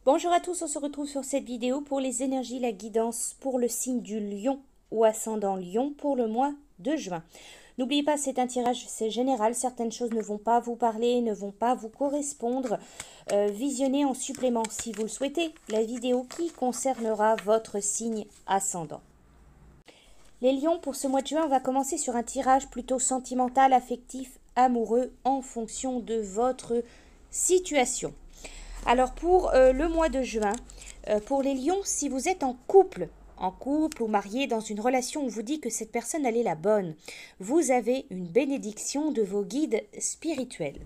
Bonjour à tous, on se retrouve sur cette vidéo pour les énergies, la guidance pour le signe du lion ou ascendant lion pour le mois de juin. N'oubliez pas, c'est un tirage, c'est général, certaines choses ne vont pas vous parler, ne vont pas vous correspondre. Visionnez en supplément, si vous le souhaitez, la vidéo qui concernera votre signe ascendant. Les lions, pour ce mois de juin, on va commencer sur un tirage plutôt sentimental, affectif, amoureux, en fonction de votre situation. Alors pour le mois de juin, pour les lions, si vous êtes en couple ou marié dans une relation, on vous dit que cette personne, elle est la bonne. Vous avez une bénédiction de vos guides spirituels.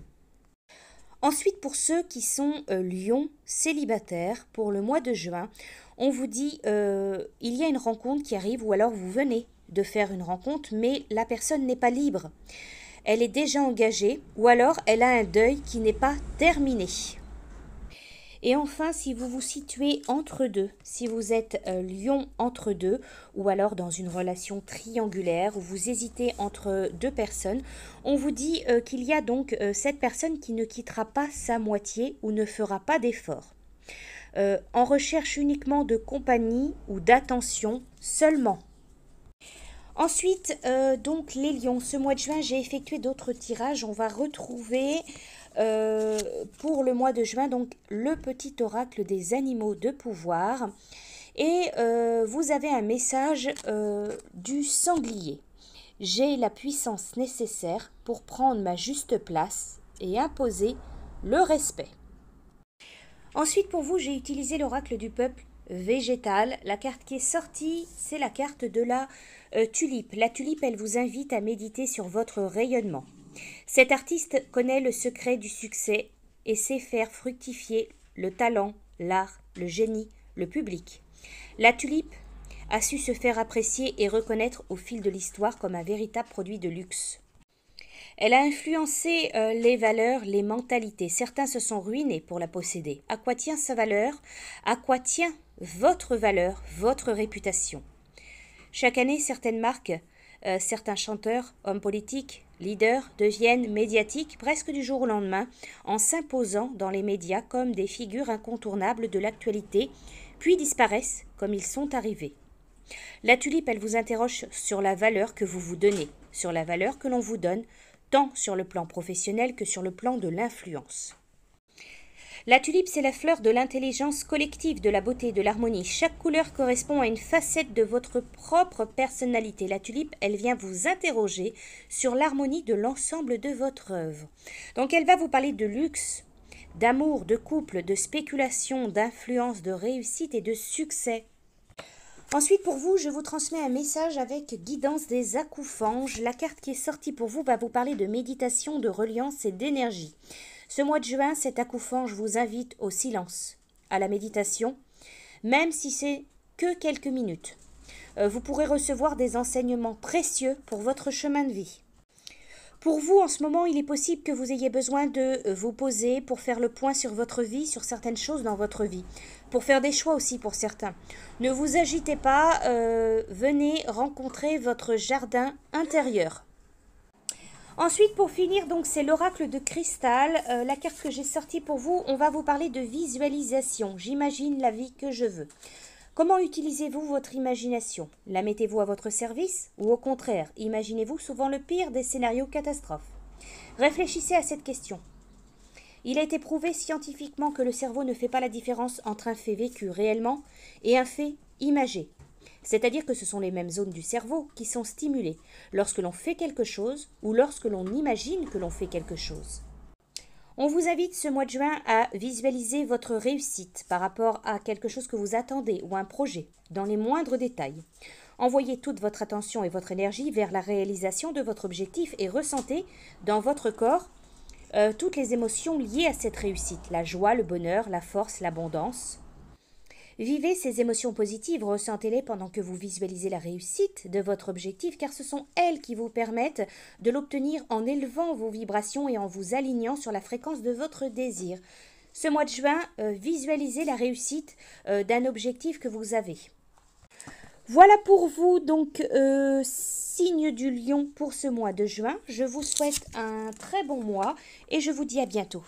Ensuite, pour ceux qui sont lions célibataires, pour le mois de juin, on vous dit il y a une rencontre qui arrive, ou alors vous venez de faire une rencontre, mais la personne n'est pas libre. Elle est déjà engagée, ou alors elle a un deuil qui n'est pas terminé. Et enfin, si vous vous situez entre deux, si vous êtes lion entre deux, ou alors dans une relation triangulaire, où vous hésitez entre deux personnes, on vous dit qu'il y a donc cette personne qui ne quittera pas sa moitié ou ne fera pas d'effort. En recherche uniquement de compagnie ou d'attention seulement. Ensuite, donc les lions, ce mois de juin, j'ai effectué d'autres tirages. On va retrouver pour le mois de juin, donc le petit oracle des animaux de pouvoir. Et vous avez un message du sanglier. J'ai la puissance nécessaire pour prendre ma juste place et imposer le respect. Ensuite, pour vous, j'ai utilisé l'oracle du peuple végétal. La carte qui est sortie, c'est la carte de la tulipe. La tulipe, elle vous invite à méditer sur votre rayonnement. Cet artiste connaît le secret du succès et sait faire fructifier le talent, l'art, le génie, le public. La tulipe a su se faire apprécier et reconnaître au fil de l'histoire comme un véritable produit de luxe. Elle a influencé les valeurs, les mentalités. Certains se sont ruinés pour la posséder. À quoi tient sa valeur? À quoi tient votre valeur, votre réputation? Chaque année, certaines marques, certains chanteurs, hommes politiques, leaders deviennent médiatiques presque du jour au lendemain en s'imposant dans les médias comme des figures incontournables de l'actualité, puis disparaissent comme ils sont arrivés. La tulipe, elle vous interroge sur la valeur que vous vous donnez, sur la valeur que l'on vous donne, tant sur le plan professionnel que sur le plan de l'influence. La tulipe, c'est la fleur de l'intelligence collective, de la beauté, de l'harmonie. Chaque couleur correspond à une facette de votre propre personnalité. La tulipe, elle vient vous interroger sur l'harmonie de l'ensemble de votre œuvre. Donc, elle va vous parler de luxe, d'amour, de couple, de spéculation, d'influence, de réussite et de succès. Ensuite, pour vous, je vous transmets un message avec guidance des acouphènes. La carte qui est sortie pour vous va vous parler de méditation, de reliance et d'énergie. Ce mois de juin, cet acouphène vous invite au silence, à la méditation, même si c'est que quelques minutes. Vous pourrez recevoir des enseignements précieux pour votre chemin de vie. Pour vous, en ce moment, il est possible que vous ayez besoin de vous poser pour faire le point sur votre vie, sur certaines choses dans votre vie, pour faire des choix aussi pour certains. Ne vous agitez pas, venez rencontrer votre jardin intérieur. Ensuite, pour finir, donc c'est l'oracle de cristal. La carte que j'ai sortie pour vous, on va vous parler de visualisation. J'imagine la vie que je veux. Comment utilisez-vous votre imagination? La mettez-vous à votre service ou au contraire, imaginez-vous souvent le pire des scénarios catastrophes? Réfléchissez à cette question. Il a été prouvé scientifiquement que le cerveau ne fait pas la différence entre un fait vécu réellement et un fait imagé. C'est-à-dire que ce sont les mêmes zones du cerveau qui sont stimulées lorsque l'on fait quelque chose ou lorsque l'on imagine que l'on fait quelque chose. On vous invite ce mois de juin à visualiser votre réussite par rapport à quelque chose que vous attendez ou un projet dans les moindres détails. Envoyez toute votre attention et votre énergie vers la réalisation de votre objectif et ressentez dans votre corps toutes les émotions liées à cette réussite, la joie, le bonheur, la force, l'abondance. Vivez ces émotions positives, ressentez-les pendant que vous visualisez la réussite de votre objectif, car ce sont elles qui vous permettent de l'obtenir en élevant vos vibrations et en vous alignant sur la fréquence de votre désir. Ce mois de juin, visualisez la réussite d'un objectif que vous avez. Voilà pour vous, donc, signe du lion pour ce mois de juin. Je vous souhaite un très bon mois et je vous dis à bientôt.